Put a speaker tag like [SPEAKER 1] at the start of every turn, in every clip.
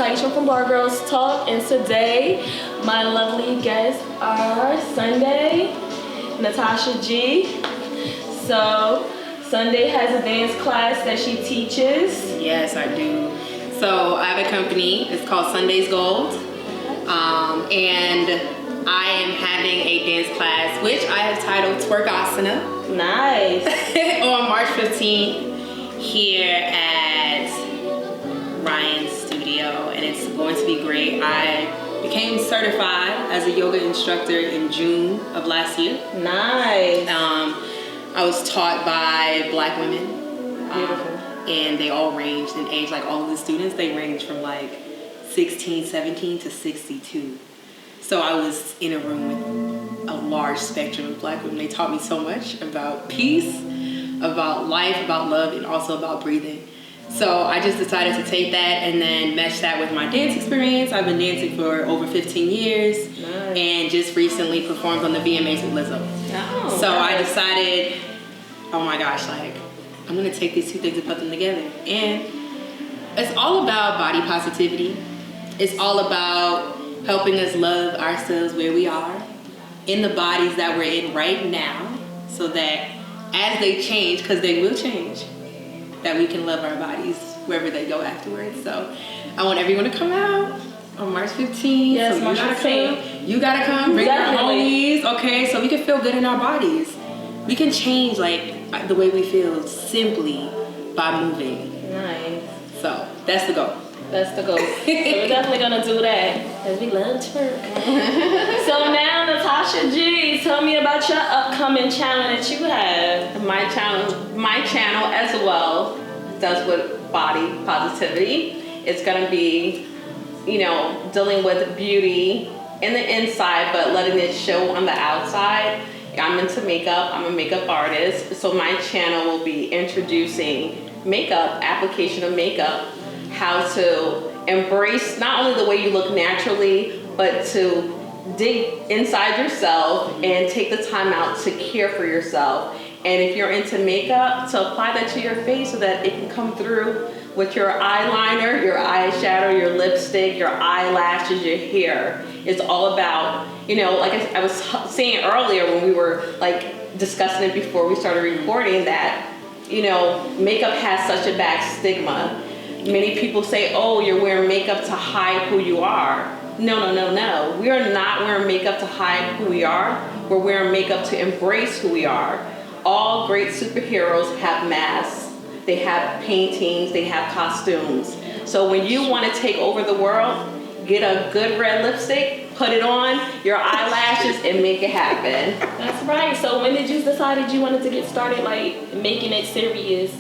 [SPEAKER 1] Taisha from Bar Girls Talk, and today my lovely guests are Sunday, Natasha G. So Sunday has a dance class that she teaches.
[SPEAKER 2] Yes, I do. So I have a company. It's called Sunday's Gold, and I am having a dance class which I have titled Twerkasana.
[SPEAKER 1] Nice.
[SPEAKER 2] On March 15th here at Ryan's studio, and it's going to be great. I became certified as a yoga instructor in June of last year.
[SPEAKER 1] Nice.
[SPEAKER 2] I was taught by Black women.
[SPEAKER 1] Beautiful.
[SPEAKER 2] And they all ranged in age, like all of the students, they range from like 16, 17 to 62. So I was in a room with a large spectrum of Black women. They taught me so much about peace, about life, about love, and also about breathing. So I just decided to take that and then mesh that with my dance experience. I've been dancing for over 15 years.
[SPEAKER 1] Nice.
[SPEAKER 2] And just recently performed on the VMAs with Lizzo.
[SPEAKER 1] Oh,
[SPEAKER 2] so
[SPEAKER 1] nice.
[SPEAKER 2] I decided, oh my gosh, like, I'm gonna take these two things and put them together. And it's all about body positivity. It's all about helping us love ourselves where we are, in the bodies that we're in right now, so that as they change, because they will change, that we can love our bodies wherever they go afterwards. So I want everyone to come out on March 15th.
[SPEAKER 1] Yes,
[SPEAKER 2] so
[SPEAKER 1] March 15th.
[SPEAKER 2] You gotta come, bring your
[SPEAKER 1] Definitely.
[SPEAKER 2] homies, okay? So we can feel good in our bodies. We can change like the way we feel simply by moving.
[SPEAKER 1] Nice.
[SPEAKER 2] So that's the goal.
[SPEAKER 1] That's the goal. So we're definitely gonna do that, because we love twerk. So now, Natasha G, tell me about your upcoming channel that you have.
[SPEAKER 3] My channel as well does with body positivity. It's gonna be, dealing with beauty in the inside, but letting it show on the outside. I'm into makeup. I'm a makeup artist. So my channel will be introducing makeup, application of makeup, how to embrace not only the way you look naturally, but to dig inside yourself and take the time out to care for yourself. And if you're into makeup, to apply that to your face so that it can come through with your eyeliner, your eyeshadow, your lipstick, your eyelashes, your hair. It's all about, like I was saying earlier when we were like discussing it before we started recording, that, makeup has such a bad stigma. Many people say, oh, you're wearing makeup to hide who you are. No. We are not wearing makeup to hide who we are. We're wearing makeup to embrace who we are. All great superheroes have masks. They have paintings. They have costumes. So when you want to take over the world, get a good red lipstick, put it on, your eyelashes, and make it happen.
[SPEAKER 1] That's right. So when did you decide you wanted to get started, like making it serious?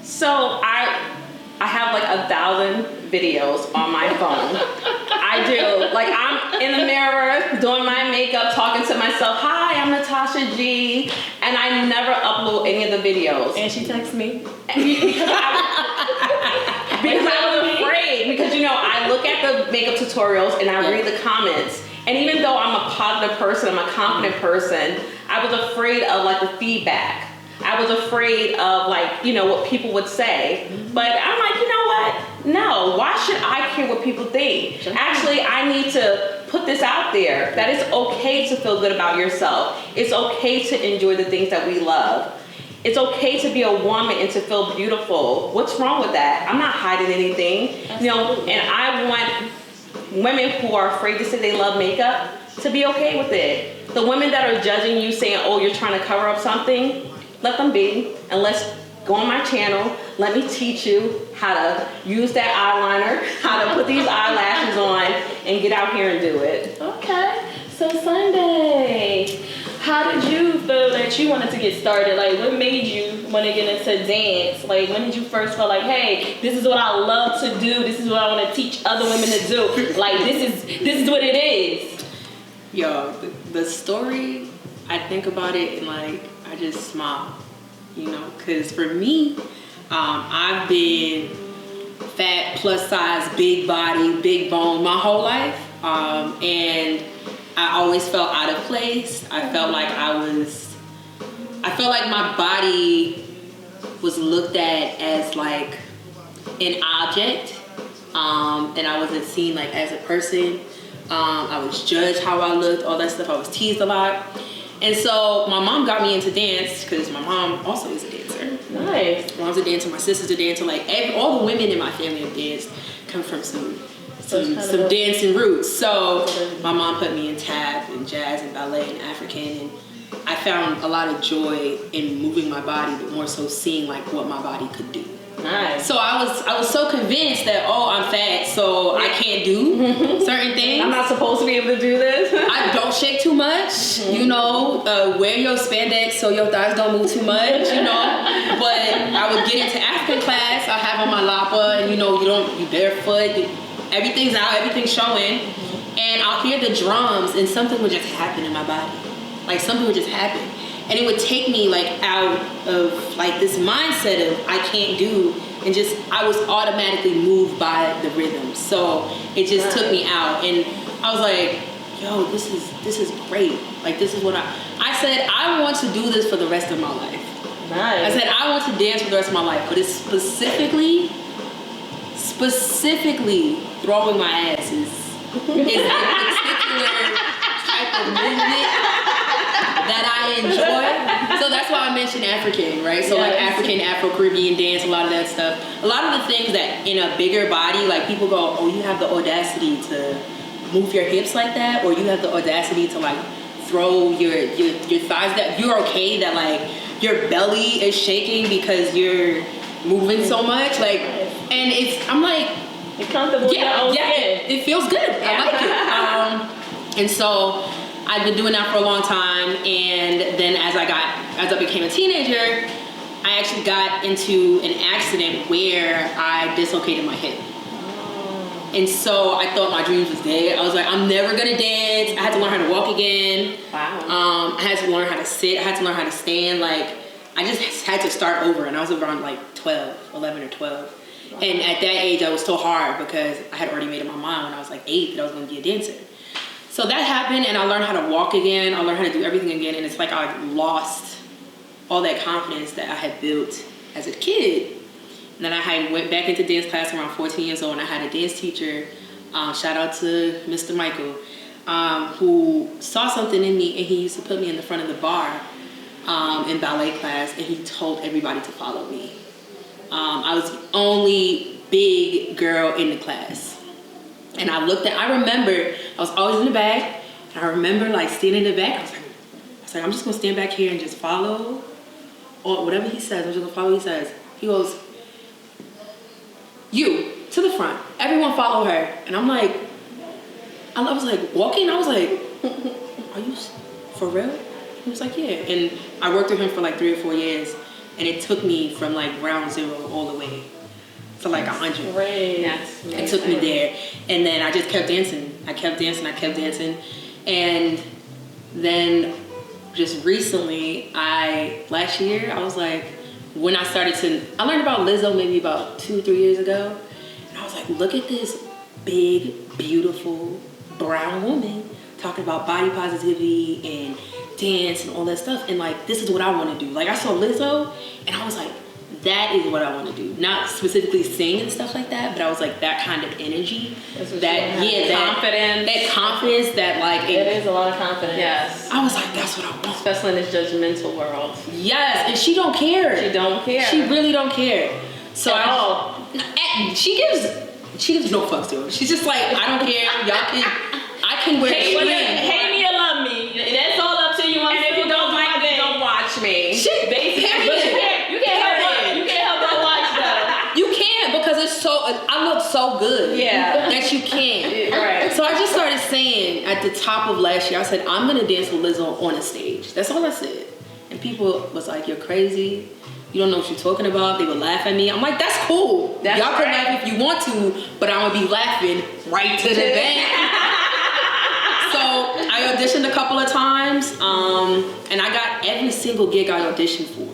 [SPEAKER 3] So I have like 1,000 videos on my phone. I do. Like I'm in the mirror doing my makeup, talking to myself. Hi, I'm Natasha G. And I never upload any of the videos.
[SPEAKER 1] And she texts me.
[SPEAKER 3] Because I was afraid. Because I look at the makeup tutorials and I read the comments. And even though I'm a positive person, I'm a confident person, I was afraid of like the feedback. I was afraid of what people would say. But I'm like, you know what? No, why should I care what people think? Actually, I need to put this out there, that it's okay to feel good about yourself. It's okay to enjoy the things that we love. It's okay to be a woman and to feel beautiful. What's wrong with that? I'm not hiding anything. And I want women who are afraid to say they love makeup to be okay with it. The women that are judging you saying, oh, you're trying to cover up something, let them be, and let's go on my channel. Let me teach you how to use that eyeliner, how to put these eyelashes on, and get out here and do it.
[SPEAKER 1] Okay. So Sunday, how did you feel that you wanted to get started? Like, what made you want to get into dance? Like, when did you first feel like, hey, this is what I love to do. This is what I want to teach other women to do. Like, this is what it is.
[SPEAKER 2] Yo, the story, I think about it and I just smile, because for me, I've been fat, plus size, big body, big bone my whole life, and I always felt out of place. I felt like my body was looked at as like an object And I wasn't seen like as a person. I was judged how I looked, all that stuff. I was teased a lot. And so my mom got me into dance because my mom also is a dancer.
[SPEAKER 1] Nice.
[SPEAKER 2] My mom's a dancer, my sister's a dancer. Like all the women in my family have danced come from some dancing roots. So my mom put me in tap and jazz and ballet and African, and I found a lot of joy in moving my body, but more so seeing like what my body could do.
[SPEAKER 1] Nice.
[SPEAKER 2] So I was so convinced that I'm fat, so I can't do certain things.
[SPEAKER 3] I'm not supposed to be able to do this.
[SPEAKER 2] I don't shake too much, you know. Wear your spandex so your thighs don't move too much, you know. But I would get into African class. I have on my lapa, and you barefoot. Everything's out, everything's showing, and I'll hear the drums, and something would just happen in my body. Like something would just happen. And it would take me like out of like this mindset of I can't do, and just I was automatically moved by the rhythm. So it just took me out, and I was like, yo, this is great. Like this is what I said, I want to do this for the rest of my life.
[SPEAKER 1] Nice.
[SPEAKER 2] I said I want to dance for the rest of my life, but it's specifically throwing my ass is a particular type of movement that I enjoy. So that's why I mentioned African, right? So like African, Afro-Caribbean dance, a lot of that stuff. A lot of the things that in a bigger body, like people go, oh, you have the audacity to move your hips like that, or you have the audacity to like throw your thighs that you're okay that like your belly is shaking because you're moving so much. Like, and I'm like,
[SPEAKER 1] you're comfortable in your own skin.
[SPEAKER 2] It feels good. I like it. And so I've been doing that for a long time, and then as I became a teenager, I actually got into an accident where I dislocated my hip. And so I thought my dreams was dead. I was like, I'm never gonna dance. I had to learn how to walk again.
[SPEAKER 3] Wow.
[SPEAKER 2] I had to learn how to sit. I had to learn how to stand. Like, I just had to start over, and I was around like 11 or 12. Wow. And at that age, I was so hard because I had already made up my mind when I was like 8 that I was gonna be a dancer. So that happened, and I learned how to walk again. I learned how to do everything again, and it's like I lost all that confidence that I had built as a kid. And then I went back into dance class around 14 years old, and I had a dance teacher, shout out to Mr. Michael, who saw something in me, and he used to put me in the front of the bar in ballet class, and he told everybody to follow me. I was the only big girl in the class. And I remember, I was always in the back, and I remember like standing in the back, I was like, I'm just gonna stand back here and just follow, or whatever he says, I'm just gonna follow what he says. He goes, you, to the front, everyone follow her. And I'm like, I was like walking, I was like, are you for real? He was like, yeah. And I worked with him for like 3 or 4 years, and it took me from like ground zero all the way to like 100.
[SPEAKER 1] Great.
[SPEAKER 3] Yes.
[SPEAKER 2] It took me there. And then I just kept dancing. I kept dancing. And then just recently, last year, I was like, when I learned about Lizzo maybe about 2 or 3 years ago. And I was like, look at this big, beautiful, brown woman talking about body positivity and dance and all that stuff. And like, this is what I want to do. Like, I saw Lizzo, and I was like, that is what I want to do. Not specifically sing and stuff like that, but I was like, that kind of energy, that confidence, that like
[SPEAKER 1] it is a lot of confidence.
[SPEAKER 3] Yes.
[SPEAKER 2] I was like, that's what I want.
[SPEAKER 3] Especially in this judgmental world.
[SPEAKER 2] Yes, and she don't care.
[SPEAKER 3] She don't care.
[SPEAKER 2] She really don't care. So
[SPEAKER 3] At all.
[SPEAKER 2] She gives no fucks to her. She's just like, I don't care. I can wear
[SPEAKER 1] Hate me or love me. That's all up to you.
[SPEAKER 3] And if you don't like me, don't watch me.
[SPEAKER 2] Shit,
[SPEAKER 1] Basically, but you can't help but watch though.
[SPEAKER 2] You can't, because I look so good.
[SPEAKER 3] Yeah.
[SPEAKER 2] That you can't.
[SPEAKER 3] Right.
[SPEAKER 2] So I just started saying at the top of last year, I said, I'm gonna dance with Lizzo on a stage. That's all I said. And people was like, you're crazy. You don't know what you're talking about. They would laugh at me. I'm like, that's cool.
[SPEAKER 3] That's
[SPEAKER 2] Y'all can
[SPEAKER 3] right.
[SPEAKER 2] laugh if you want to, but I'm gonna be laughing right to the bank. So I auditioned a couple of times, and I got every single gig I auditioned for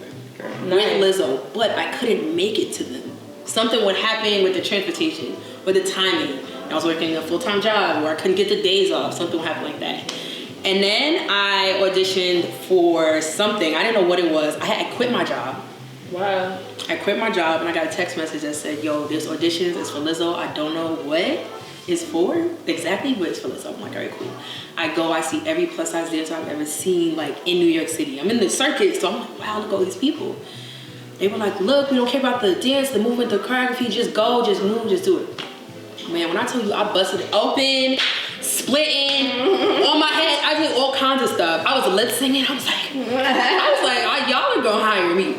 [SPEAKER 2] with Lizzo, but I couldn't make it to them. Something would happen with the transportation, with the timing. I was working a full-time job, or I couldn't get the days off. Something would happen like that. And then I auditioned for something. I didn't know what it was. I quit my job.
[SPEAKER 1] Wow.
[SPEAKER 2] I quit my job and I got a text message that said, yo, this auditions is for Lizzo. I don't know what it's for, exactly, but it's for Lizzo. I'm like, all right, cool. I go, I see every plus size dancer I've ever seen, like in New York City. I'm in the circuit, so I'm like, wow, look at all these people. They were like, look, we don't care about the dance, the movement, the choreography, just go, just move, just do it. Man, when I tell you I busted it open, splitting, on my head, I did all kinds of stuff. I was lip singing, I was like, y'all are gonna hire me.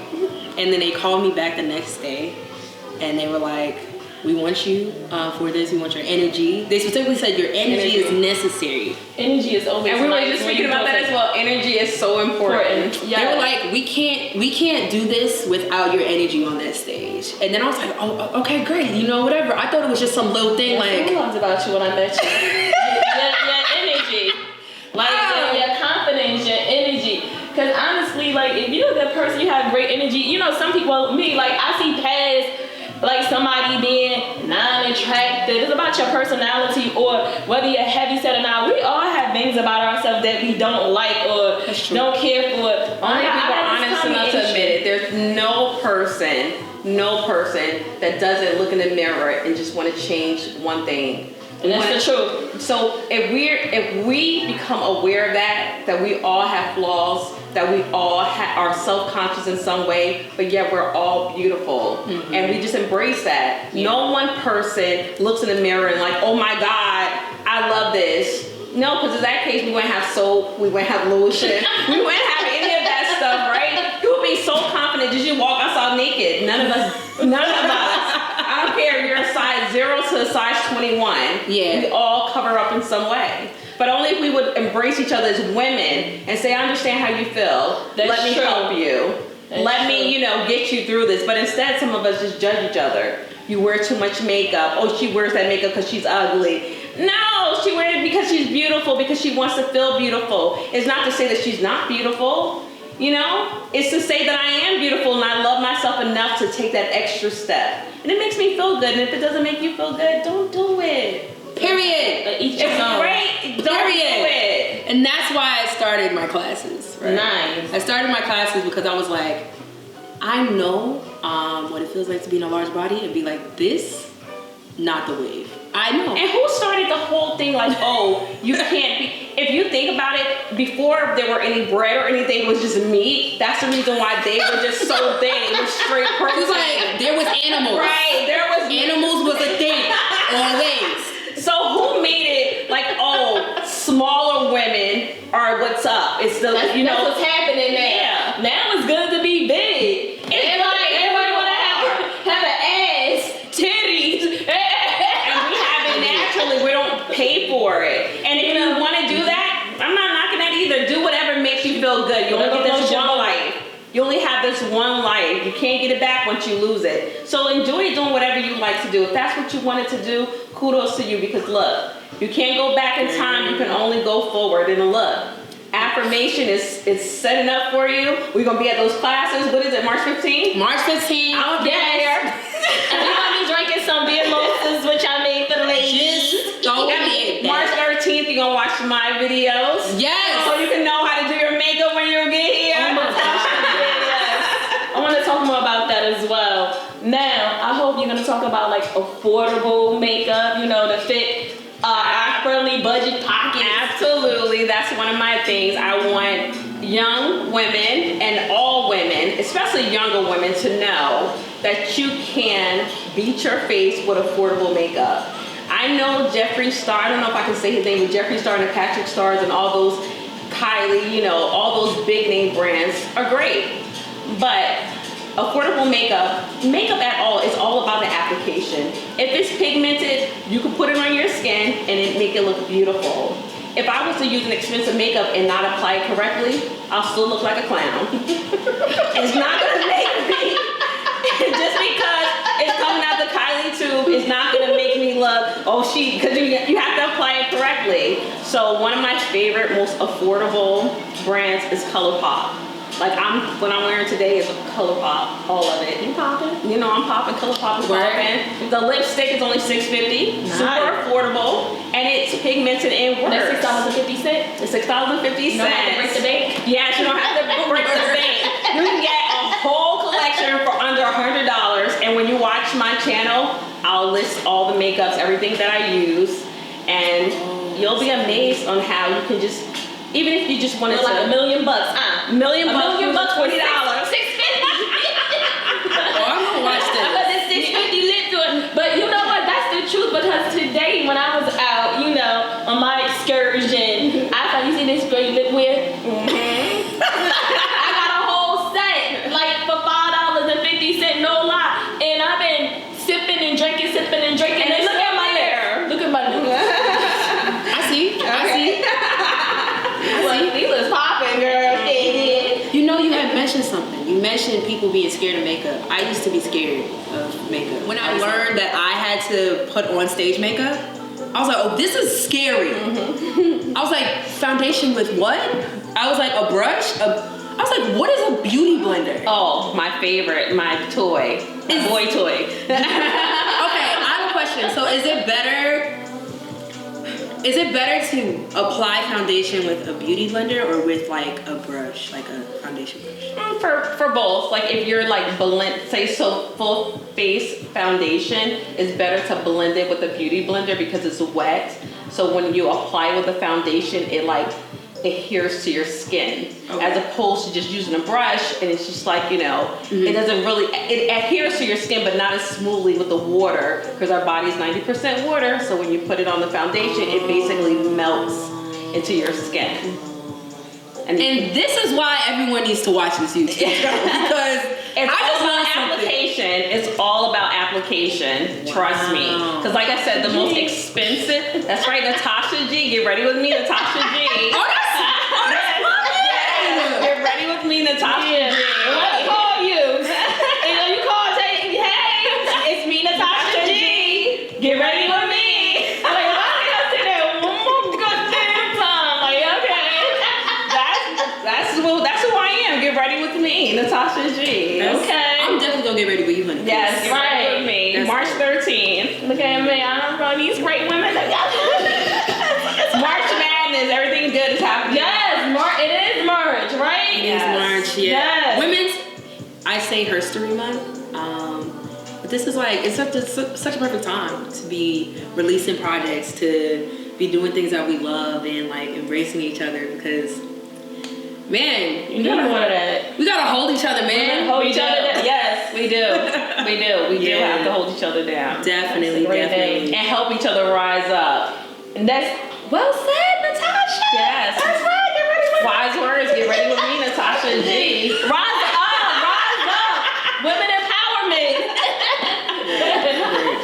[SPEAKER 2] And then they called me back the next day and they were like, we want you for this, we want your energy. They specifically said your energy is necessary.
[SPEAKER 1] Energy is always
[SPEAKER 3] And we were just speaking about that as well. Energy is so important.
[SPEAKER 1] Yeah.
[SPEAKER 2] They were like, we can't do this without your energy on that stage. And then I was like, oh, okay, great, you know, whatever. I thought it was just some little thing like.
[SPEAKER 1] I loved about you when I met you. your energy. Like your confidence, your energy. Because honestly, like if you're a good person, you have great energy. You know, some people, me, like I see past like somebody being non-attractive. It's about your personality or whether you're heavy set or not. We all have things about ourselves that we don't like or don't care for.
[SPEAKER 3] Only people are honest enough to admit it. There's no person that doesn't look in the mirror and just want to change one thing.
[SPEAKER 1] And that's the truth.
[SPEAKER 3] So if we become aware of that we all have flaws, that we all are self-conscious in some way, but yet we're all beautiful, and we just embrace that. Yeah. No one person looks in the mirror and like, oh my God, I love this. No, because in that case, we wouldn't have soap, we wouldn't have lotion, we wouldn't have any of that stuff, right? You would be so confident. Did you walk outside naked? None of us. I don't care. You're a size 0 to a size 21.
[SPEAKER 2] Yeah.
[SPEAKER 3] We all cover up in some way. But only if we would embrace each other as women and say, I understand how you feel. Let me help you. Let me, get you through this. But instead, some of us just judge each other. You wear too much makeup. Oh, she wears that makeup because she's ugly. No, she wears it because she's beautiful, because she wants to feel beautiful. It's not to say that she's not beautiful. It's to say that I am beautiful and I love myself enough to take that extra step. And it makes me feel good. And if it doesn't make you feel good, don't do it.
[SPEAKER 2] Period.
[SPEAKER 3] It's great. Don't do it.
[SPEAKER 2] And that's why I started my classes. Right?
[SPEAKER 1] Nice.
[SPEAKER 2] I started my classes because I was like, I know what it feels like to be in a large body and be like this, not the wave. I know.
[SPEAKER 3] And who started the whole thing like, oh, you can't be... If you think about it, before there were any bread or anything, it was just meat. That's the reason why they were just so thin. It was straight protein.
[SPEAKER 2] It was like, there was animals.
[SPEAKER 3] Right, there was...
[SPEAKER 2] Animals was a thing, always.
[SPEAKER 3] So who made it like, oh, smaller women are what's up? It's the,
[SPEAKER 1] that's what's happening now.
[SPEAKER 3] Yeah.
[SPEAKER 1] Now it's good to be big. Everybody want to have an ass, titties.
[SPEAKER 3] And we have it naturally. We don't pay for it. And if you want to do that, I'm not knocking that either. Do whatever makes you feel good. You only get this one life. You only have this one life. You can't get it back once you lose it. So enjoy doing whatever you like to do. If that's what you wanted to do, kudos to you, because look, you can't go back in time. You can only go forward. And look, affirmation is setting up for you. We're going to be at those classes. What is it, March 15th?
[SPEAKER 2] March 15th.
[SPEAKER 3] I'll be there.
[SPEAKER 1] And we're going to be drinking some beer mimosas, which I made for the ladies.
[SPEAKER 3] March 13th, you're going to watch my videos.
[SPEAKER 2] Yes.
[SPEAKER 3] So you can know how to do your makeup when you get here.
[SPEAKER 1] Oh my gosh. I want to talk more about that as well. Now, I hope you're going to talk about like affordable makeup, to fit our friendly budget pockets.
[SPEAKER 3] Absolutely. That's one of my things. I want young women and all women, especially younger women, to know that you can beat your face with affordable makeup. I know Jeffree Star, I don't know if I can say his name, but Jeffree Star and Patrick Stars and all those Kylie, all those big name brands are great. But affordable makeup at all is all about the application. If it's pigmented, you can put it on your skin and it make it look beautiful. If I was to use an expensive makeup and not apply it correctly, I'll still look like a clown. It's not gonna make me, just because it's coming out the Kylie tube, it's not gonna make me look, because you have to apply it correctly. So one of my favorite, most affordable brands is ColourPop. Like what I'm wearing today is ColourPop, all of it.
[SPEAKER 1] You popping?
[SPEAKER 3] I'm popping. ColourPop is popping. The lipstick is only $6.50,
[SPEAKER 1] nice.
[SPEAKER 3] Super affordable, and it's pigmented and works.
[SPEAKER 1] That's $6.50.
[SPEAKER 3] It's $6.50.
[SPEAKER 1] You don't have to break the bank.
[SPEAKER 3] Yes, you don't have to break the bank. You can get a whole collection And when you watch my channel, I'll list all the makeups, everything that I use, and you'll be amazed on how you can just, even if you just wanted to,
[SPEAKER 1] like $1 million,
[SPEAKER 3] $1 million
[SPEAKER 1] $1
[SPEAKER 3] for $40.
[SPEAKER 1] $650.
[SPEAKER 2] Oh, I'm gonna watch this.
[SPEAKER 1] But it's $650 lit to it. But you know what? That's the truth, because today when I was out, you know, on my excursion, I thought, you see this girl you live with? I got a whole set, like for $5.50, no lie. And I've been sipping and drinking. And look at my hair. Look at my lips.
[SPEAKER 2] I see.
[SPEAKER 1] These is popping, girl.
[SPEAKER 2] You know, you had mentioned something. You mentioned people being scared of makeup. I used to be scared of makeup. When I learned that I had to put on stage makeup, I was like, oh, this is scary. I was like, foundation with what? I was like, a brush? I was like, what is a beauty blender?
[SPEAKER 3] Oh, my favorite, my toy, my boy toy.
[SPEAKER 2] Okay, I have a question. So is it better to apply foundation with a beauty blender or with like a brush, like a foundation brush?
[SPEAKER 3] For both, like if you're like full face foundation, it's better to blend it with a beauty blender because it's wet. So when you apply with the foundation, it like adheres to your skin, as opposed to just using a brush and it's just like, you know, it doesn't really, it adheres to your skin but not as smoothly with the water, because our body's 90% water. So when you put it on the foundation, it basically melts into your skin.
[SPEAKER 2] And this is why everyone needs to watch this YouTube channel, because
[SPEAKER 3] it's
[SPEAKER 2] I just
[SPEAKER 3] all
[SPEAKER 2] learned
[SPEAKER 3] about
[SPEAKER 2] something.
[SPEAKER 3] application. It's all about application. Trust me. Because like I said, the most expensive. That's right, Natasha G. Get ready with me, Natasha G. Get ready with me, Natasha G.
[SPEAKER 1] Let me call you. And you call, say, hey, it's me, Natasha G. Get ready with me. I'm like, why did I say that one more goddamn time? Like, okay.
[SPEAKER 3] That's who I am. Get ready with me, Natasha G. Okay.
[SPEAKER 2] I'm definitely gonna get ready with you, honey.
[SPEAKER 3] Yes,
[SPEAKER 1] Right.
[SPEAKER 3] right with me.
[SPEAKER 2] That's
[SPEAKER 3] March
[SPEAKER 2] good.
[SPEAKER 3] 13th.
[SPEAKER 1] Look at me. I'm from these great women.
[SPEAKER 3] March Madness. Everything good is happening.
[SPEAKER 1] Yes, it is March, right?
[SPEAKER 2] It is March, yeah.
[SPEAKER 1] Yes.
[SPEAKER 2] Women's, I say Herstory Month. But this is like, it's such a perfect time to be releasing projects, to be doing things that we love and like embracing each other, because, man,
[SPEAKER 1] You gotta hold that.
[SPEAKER 2] we gotta hold each other, man.
[SPEAKER 1] Hold
[SPEAKER 3] We
[SPEAKER 1] each
[SPEAKER 3] do.
[SPEAKER 1] other down.
[SPEAKER 3] Yes, we do. We do
[SPEAKER 2] Yeah.
[SPEAKER 3] have to hold each other down.
[SPEAKER 2] Definitely,
[SPEAKER 1] great
[SPEAKER 2] definitely.
[SPEAKER 3] And help each other rise up.
[SPEAKER 1] And that's well said, Natasha.
[SPEAKER 3] Yes.
[SPEAKER 1] That's right. Get ready with
[SPEAKER 3] Wise words. Get ready with me, Natasha G.
[SPEAKER 1] Rise up. Women empowerment.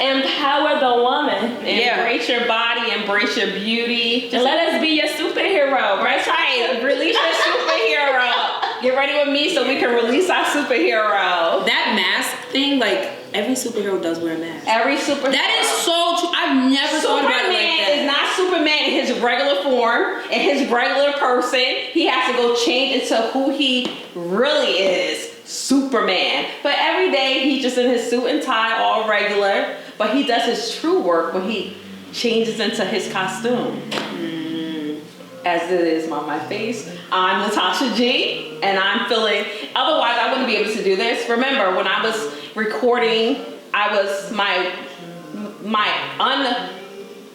[SPEAKER 1] Empower the woman.
[SPEAKER 3] Embrace your body. Embrace your beauty.
[SPEAKER 1] And let us be your superhero.
[SPEAKER 3] That's right. Release your superhero. Get ready with me so we can release our superhero.
[SPEAKER 2] That mask thing, like, every superhero does wear a mask.
[SPEAKER 3] Every superhero.
[SPEAKER 2] That is so true. I've never thought about it like
[SPEAKER 3] Superman
[SPEAKER 2] that.
[SPEAKER 3] is not Superman in his regular form, in his regular person. He has to go change into who he really is, Superman. But every day he's just in his suit and tie, all regular. But he does his true work when he changes into his costume. As it is on my face, I'm Natasha G, and I'm feeling, otherwise I wouldn't be able to do this. Remember, when I was recording, I was my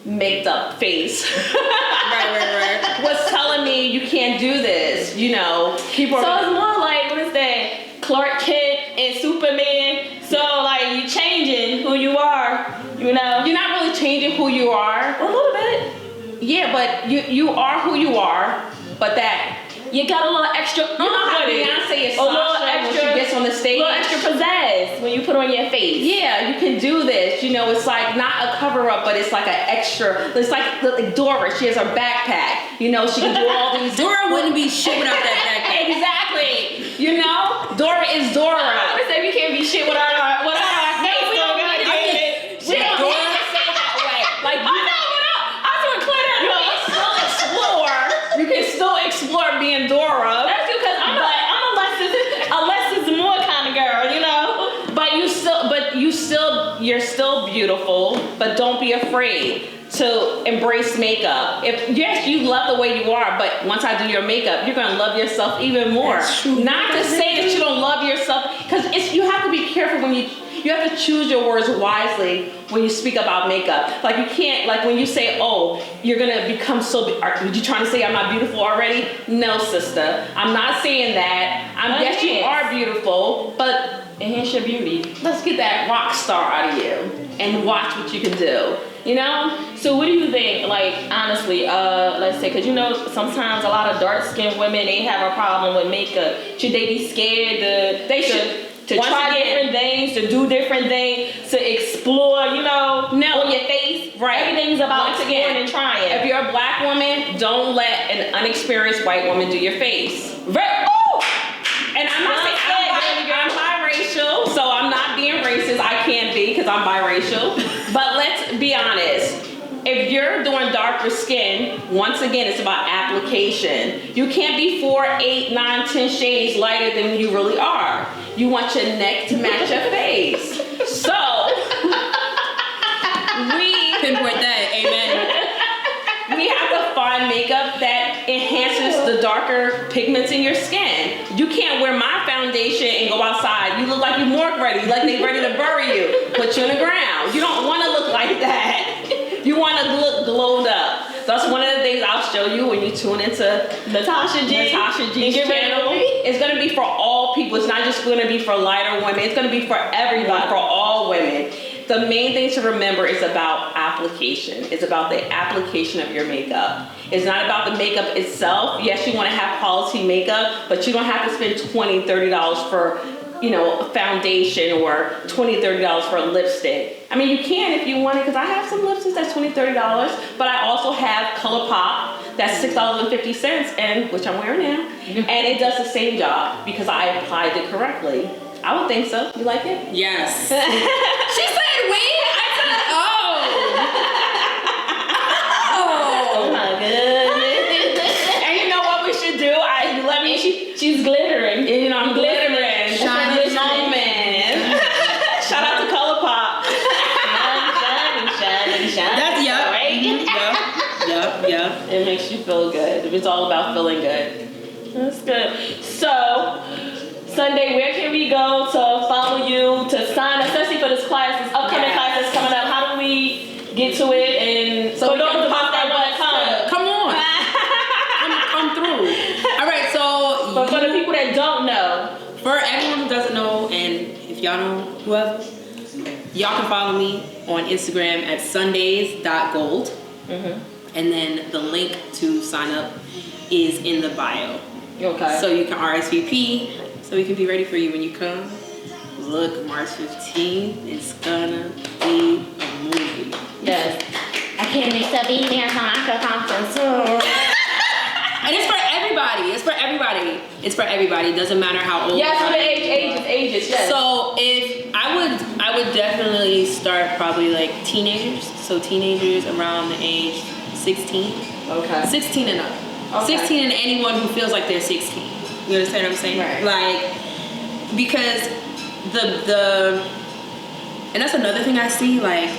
[SPEAKER 3] unmaked up face
[SPEAKER 2] Right.
[SPEAKER 3] was telling me you can't do this, you know. People
[SPEAKER 1] So
[SPEAKER 3] are
[SPEAKER 1] it's more like, what is that? Clark Kent and Superman. So like you changing who you are, you know?
[SPEAKER 3] you're not really changing who you are.
[SPEAKER 1] A little bit.
[SPEAKER 3] Yeah, but you are who you are, but that
[SPEAKER 1] You got a little extra.
[SPEAKER 3] you know how Beyonce is
[SPEAKER 1] a little
[SPEAKER 3] Sasha when
[SPEAKER 1] extra.
[SPEAKER 3] she gets on the stage.
[SPEAKER 1] A little extra pizzazz when you put on your face.
[SPEAKER 3] Yeah, you can do this. You know, it's like not a cover up, but it's like an extra. It's like Dora. She has her backpack. You know, she can do all these.
[SPEAKER 2] Dora wouldn't be shit without that backpack.
[SPEAKER 3] Exactly. You know, Dora is Dora.
[SPEAKER 1] I would say we can't be shit without our face.
[SPEAKER 3] We don't need to say that way. Like
[SPEAKER 1] I just want to clear that
[SPEAKER 3] you
[SPEAKER 1] up.
[SPEAKER 3] can still explore. You can still explore being Dora.
[SPEAKER 1] That's true, because I'm a less is more kind of girl, you know?
[SPEAKER 3] You're still beautiful, but don't be afraid to embrace makeup. If yes, you love the way you are, but once I do your makeup, you're gonna love yourself even more.
[SPEAKER 2] That's true.
[SPEAKER 3] Not to say that you don't love yourself, because you have to be careful when you have to choose your words wisely when you speak about makeup. Like you can't, like when you say, oh, you're gonna become so, are you trying to say I'm not beautiful already? No, sister, I'm not saying that. Yes, you are beautiful, but
[SPEAKER 1] enhance your beauty.
[SPEAKER 3] Let's get that rock star out of you and watch what you can do. You know?
[SPEAKER 1] So what do you think, like, honestly, let's say, because you know, sometimes a lot of dark-skinned women, they have a problem with makeup. Should they be scared to try different things, to do different things, to explore, you know, on your face?
[SPEAKER 3] Right.
[SPEAKER 1] Everything's about
[SPEAKER 3] Once
[SPEAKER 1] exploring
[SPEAKER 3] again,
[SPEAKER 1] and trying.
[SPEAKER 3] If you're a black woman, don't let an unexperienced white woman do your face. And I'm not saying I'm biracial, so I'm not being racist. I can't be because I'm biracial. But let's be honest. If you're doing darker skin, once again, it's about application. You can't be 4, 8, 9, 10 shades lighter than you really are. You want your neck to match your face. So, we
[SPEAKER 2] pinpoint that, amen.
[SPEAKER 3] We have to find makeup that enhances the darker pigments in your skin. You can't wear my foundation and go outside. You look like you're morgue ready, like they ready to bury you, put you in the ground. You don't want to look like that. You want to look glowed up. That's one of the things I'll show you when you tune into Natasha G's channel. It's going to be for all people. It's not just going to be for lighter women. It's going to be for everybody, for all women. The main thing to remember is about application. It's about the application of your makeup. It's not about the makeup itself. Yes, you want to have quality makeup, but you don't have to spend $20, $30 for, you know, a foundation or $20, $30 for a lipstick. I mean, you can if you want it, because I have some lipsticks that's $20, $30, but I also have ColourPop that's $6.50, and which I'm wearing now, and it does the same job because I applied it correctly. I would think so. You like it?
[SPEAKER 2] Yes. She said, wait. I said,
[SPEAKER 1] Oh my goodness.
[SPEAKER 3] And you know what we should do? You let me.
[SPEAKER 1] She's glittering.
[SPEAKER 3] You know, I'm glittering.
[SPEAKER 2] Shining.
[SPEAKER 3] Shout out to ColourPop.
[SPEAKER 1] Shine.
[SPEAKER 2] That's yup.
[SPEAKER 1] Right?
[SPEAKER 2] Yup.
[SPEAKER 3] It makes you feel good. It's all about feeling good.
[SPEAKER 1] That's good. So, Sunday, where can we go to follow you, to sign, especially for this class, this upcoming class that's coming up? How do we get to it? And
[SPEAKER 3] So
[SPEAKER 1] for
[SPEAKER 3] we
[SPEAKER 1] those
[SPEAKER 3] can
[SPEAKER 1] of us
[SPEAKER 3] pop
[SPEAKER 1] that want to come.
[SPEAKER 2] Come on. come through. All right, so.
[SPEAKER 1] But for the people that don't know.
[SPEAKER 2] For everyone who doesn't know, and if y'all know whoever, y'all can follow me on Instagram at sundays.gold. And then the link to sign up is in the bio.
[SPEAKER 1] Okay.
[SPEAKER 2] So you can RSVP, so we can be ready for you when you come. Look, March 15th is gonna be a movie.
[SPEAKER 1] Yes. I can't wait to be there so I can come soon.
[SPEAKER 2] And it's for everybody. It's for everybody. It's for everybody. It doesn't matter how old.
[SPEAKER 1] Yes, for the ages, yes.
[SPEAKER 2] So if I would definitely start probably like teenagers. So teenagers around the age 16.
[SPEAKER 1] Okay.
[SPEAKER 2] 16 and up.
[SPEAKER 1] Okay.
[SPEAKER 2] 16 and anyone who feels like they're 16. You understand what I'm saying?
[SPEAKER 1] Right.
[SPEAKER 2] Like, because and that's another thing I see, like,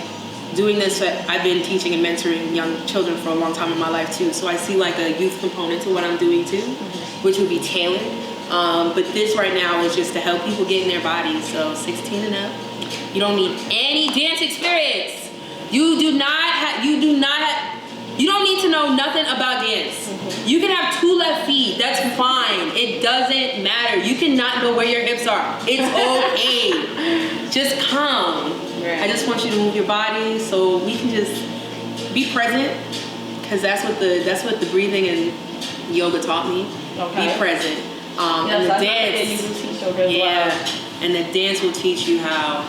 [SPEAKER 2] doing this, I've been teaching and mentoring young children for a long time in my life too. So I see like a youth component to what I'm doing too, which would be tailored. But this right now is just to help people get in their bodies. So 16 and up, you don't need any dance experience. You don't need to know nothing about dance. You can have 2 left feet, that's fine. It doesn't matter. You cannot know where your hips are. It's okay. Just come.
[SPEAKER 3] Right.
[SPEAKER 2] I just want you to move your body so we can just be present, because that's what the breathing and yoga taught me.
[SPEAKER 1] Okay.
[SPEAKER 2] Be present. And the dance, and the dance will teach you how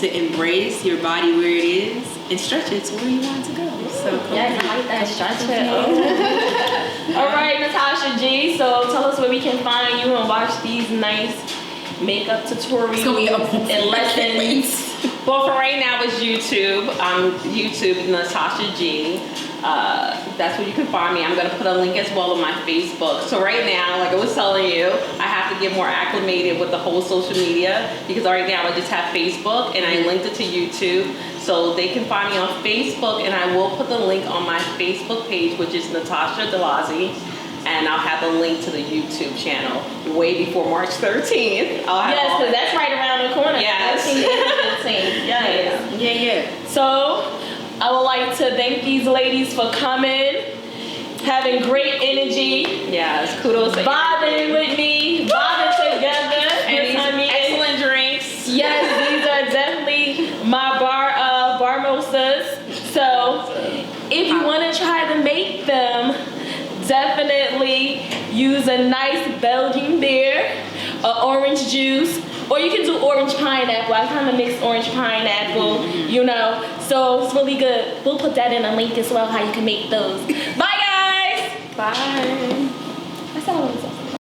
[SPEAKER 2] to embrace your body where it is and stretch it to where you want it to go. So
[SPEAKER 1] yes, I like that. Stretch it. Oh. All right, Natasha G. So tell us where we can find you and watch these nice makeup tutorials and lessons.
[SPEAKER 3] Well, for right now, it's YouTube. YouTube, Natasha G. That's where you can find me. I'm going to put a link as well on my Facebook. So right now, like I was telling you, I have to get more acclimated with the whole social media, because right now I just have Facebook and I linked it to YouTube. So they can find me on Facebook, and I will put the link on my Facebook page, which is Natasha Delazzi. and I'll have the link to the YouTube channel way before March 13th. I'll have
[SPEAKER 1] Yes, because that's right around the corner.
[SPEAKER 3] Yes.
[SPEAKER 1] 13 and 15. Yes.
[SPEAKER 2] Yeah.
[SPEAKER 1] So, I would like to thank these ladies for coming, having great energy,
[SPEAKER 3] Yes, kudos to
[SPEAKER 1] vibing with me, vibing together.
[SPEAKER 3] and
[SPEAKER 1] Miss Honey.
[SPEAKER 3] these excellent drinks.
[SPEAKER 1] Yes, these are definitely my barmosas. So, if you want to try to make them, definitely use a nice Belgian beer, orange juice, or you can do orange pineapple. I kind of mix orange pineapple, you know. So it's really good. We'll put that in a link as well, how you can make those. Bye, guys.
[SPEAKER 3] Bye.
[SPEAKER 1] I said I was